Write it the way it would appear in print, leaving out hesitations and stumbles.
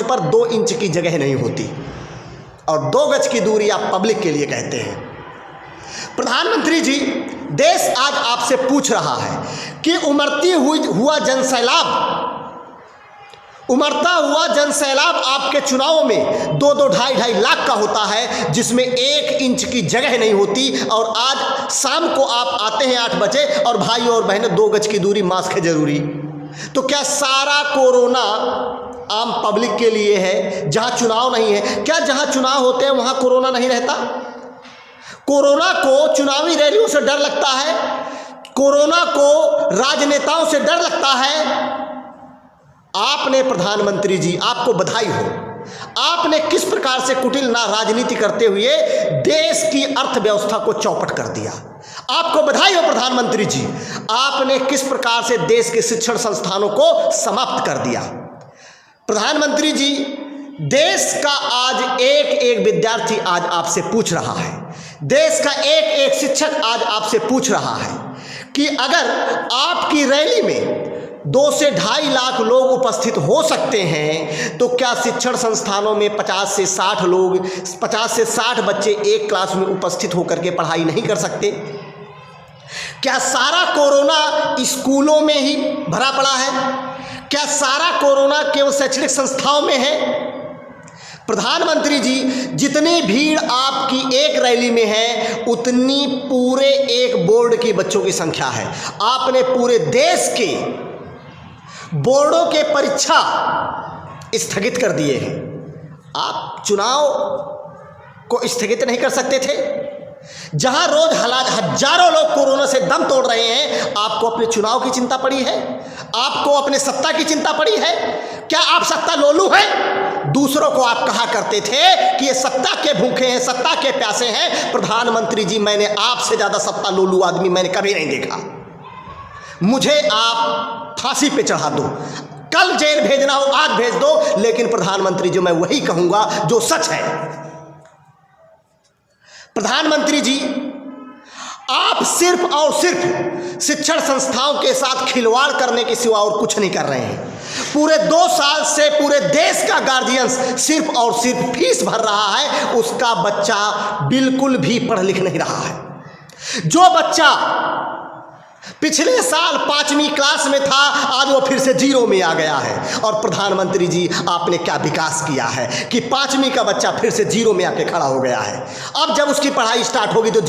पर 2 इंच की जगह नहीं होती, और 2 गज की दूरी आप पब्लिक के लिए कहते हैं। प्रधानमंत्री जी, देश आज आपसे पूछ रहा है कि उमड़ता हुआ जनसैलाब आपके चुनावों में 2-2, 2.5 लाख का होता है, जिसमें 1 इंच की जगह नहीं होती। और आज शाम को आप आते हैं 8 बजे, और भाइयों और बहनों 2 गज की दूरी, मास्क है जरूरी। तो क्या सारा कोरोना आम पब्लिक के लिए है, जहां चुनाव नहीं है? क्या जहां चुनाव होते हैं वहां कोरोना नहीं रहता? कोरोना को चुनावी रैलियों से डर लगता है, कोरोना को राजनेताओं से डर लगता है। आपने, प्रधानमंत्री जी, आपको बधाई हो, आपने किस प्रकार से कुटिल ना राजनीति करते हुए देश की अर्थव्यवस्था को चौपट कर दिया। आपको बधाई हो प्रधानमंत्री जी, आपने किस प्रकार से देश के शिक्षण संस्थानों को समाप्त कर दिया। प्रधानमंत्री जी, देश का आज एक विद्यार्थी आज आपसे पूछ रहा है, देश का एक शिक्षक आज आपसे पूछ रहा है कि अगर आपकी रैली में 2 से 2.5 लाख लोग उपस्थित हो सकते हैं, तो क्या शिक्षण संस्थानों में 50 से 60 बच्चे एक क्लास में उपस्थित होकर के पढ़ाई नहीं कर सकते? क्या सारा कोरोना स्कूलों में ही भरा पड़ा है? क्या सारा कोरोना केवल शैक्षणिक संस्थाओं में है? प्रधानमंत्री जी, जितनी भीड़ आपकी एक रैली में है, उतनी पूरे एक बोर्ड के बच्चों की संख्या है। आपने पूरे देश के बोर्डों के परीक्षा स्थगित कर दिए हैं। आप चुनाव को स्थगित नहीं कर सकते थे? जहां रोज हजारों लोग कोरोना से दम तोड़ रहे हैं, आपको अपने चुनाव की चिंता पड़ी है? आपको अपने सत्ता की चिंता पड़ी है? क्या आप सत्ता लोलू हैं? दूसरों को आप कहा करते थे कि ये सत्ता के भूखे हैं, सत्ता के प्यासे हैं। प्रधानमंत्री जी, मैंने आपसे ज्यादा सत्ता लोलू आदमी मैंने कभी नहीं देखा। मुझे आप फांसी पे चढ़ा दो, कल जेल भेजना हो आज भेज दो, लेकिन प्रधानमंत्री जी, मैं वही कहूंगा जो सच है। प्रधानमंत्री जी, आप सिर्फ और सिर्फ शिक्षण संस्थाओं के साथ खिलवाड़ करने के सिवा और कुछ नहीं कर रहे हैं। पूरे 2 साल से पूरे देश का गार्जियंस सिर्फ और सिर्फ फीस भर रहा है, उसका बच्चा बिल्कुल भी पढ़ लिख नहीं रहा है। जो बच्चा पिछले साल 5वीं क्लास में था, आज वो फिर से 0 में आ गया है। और प्रधानमंत्री जी, आपने क्या विकास किया है कि 5वीं का बच्चा फिर से 0 में आके खड़ा हो गया है। अब जब उसकी पढ़ाई स्टार्ट होगी तो